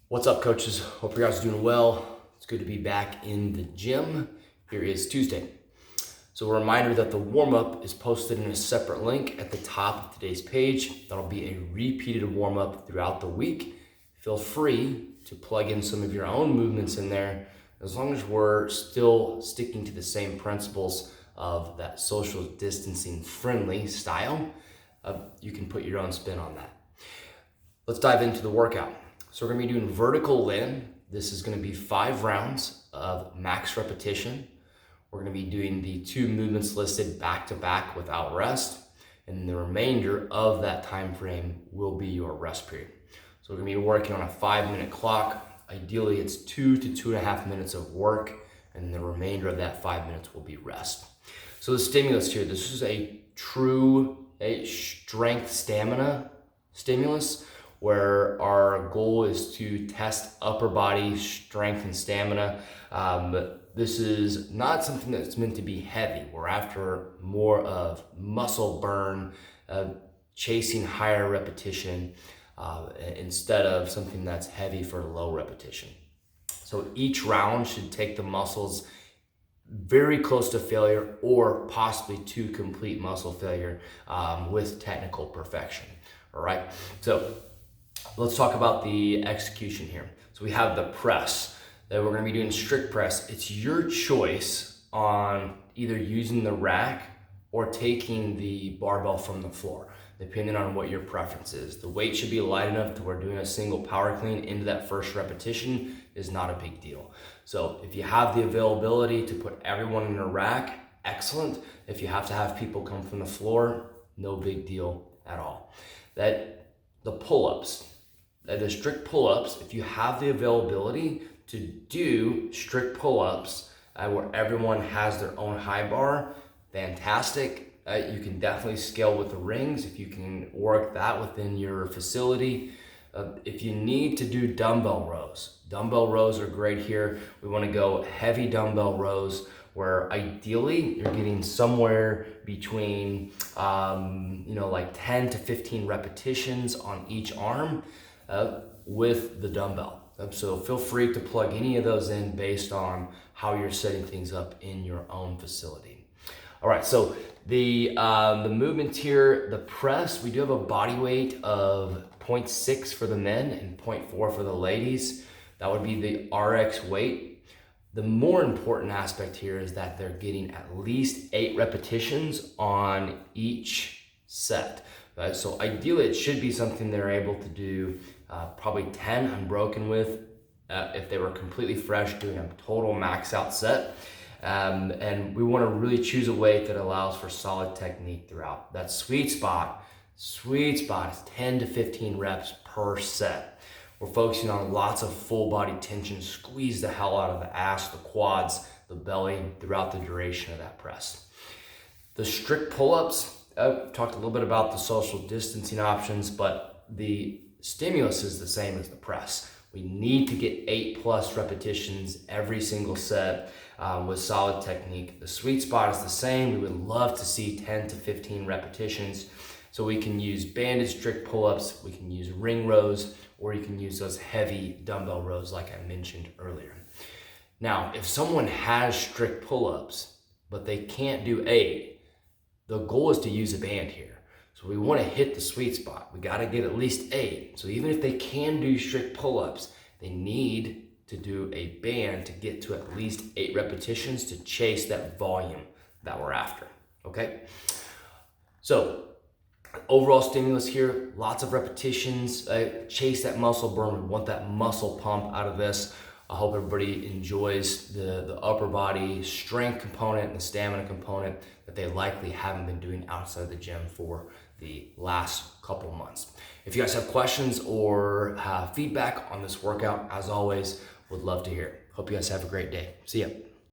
What's up, coaches? Hope you guys are doing well. It's good to be back in the gym. Here is Tuesday. So a reminder that the warm-up is posted in a separate link at the top of today's page. That'll be a repeated warm-up throughout the week. Feel free to plug in some of your own movements in there, as long as we're still sticking to the same principles of that social distancing friendly style. You can put your own spin on that. Let's dive into the workout. So we're gonna be doing vertical limb. This is gonna be 5 rounds of max repetition. We're gonna be doing the 2 movements listed back to back without rest. And the remainder of that time frame will be your rest period. So we're gonna be working on a 5-minute clock. Ideally, it's 2 to 2.5 minutes of work, and the remainder of that 5 minutes will be rest. So the stimulus here, this is a true strength stamina stimulus, where our goal is to test upper body strength and stamina. This is not something that's meant to be heavy. We're after more of muscle burn, chasing higher repetition, instead of something that's heavy for low repetition. So each round should take the muscles very close to failure, or possibly to complete muscle failure with technical perfection. All right, so let's talk about the execution here. So we have the press. That we're gonna be doing strict press. It's your choice on either using the rack or taking the barbell from the floor, depending on what your preference is. The weight should be light enough to where doing a single power clean into that first repetition is not a big deal. So if you have the availability to put everyone in a rack, excellent. If you have to have people come from the floor, no big deal at all. The pull-ups, the strict pull-ups, if you have the availability to do strict pull-ups where everyone has their own high bar, fantastic. You can definitely scale with the rings if you can work that within your facility. If you need to do dumbbell rows are great here. We want to go heavy dumbbell rows, where ideally you're getting somewhere between like 10 to 15 repetitions on each arm with the dumbbell. So feel free to plug any of those in based on how you're setting things up in your own facility. All right, so the movement here, the press, we do have a body weight of 0.6 for the men and 0.4 for the ladies. That would be the RX weight. The more important aspect here is that they're getting at least 8 repetitions on each set. Right? So ideally, it should be something they're able to do probably 10 unbroken with, if they were completely fresh doing a total max out set. And we want to really choose a weight that allows for solid technique throughout. That sweet spot is 10 to 15 reps per set. We're focusing on lots of full body tension, squeeze the hell out of the ass, the quads, the belly throughout the duration of that press. The strict pull-ups, I've talked a little bit about the social distancing options, but the stimulus is the same as the press. We need to get 8+ repetitions every single set with solid technique. The sweet spot is the same. We would love to see 10 to 15 repetitions. So we can use banded strict pull-ups, we can use ring rows, or you can use those heavy dumbbell rows like I mentioned earlier. Now, if someone has strict pull-ups, but they can't do 8, the goal is to use a band here. So we want to hit the sweet spot. We got to get at least 8. So even if they can do strict pull-ups, they need to do a band to get to at least 8 repetitions to chase that volume that we're after, okay? So overall stimulus here, lots of repetitions, chase that muscle burn. We want that muscle pump out of this. I hope everybody enjoys the upper body strength component and the stamina component that they likely haven't been doing outside the gym for the last couple months. If you guys have questions or have feedback on this workout, as always, would love to hear it. Hope you guys have a great day. See ya.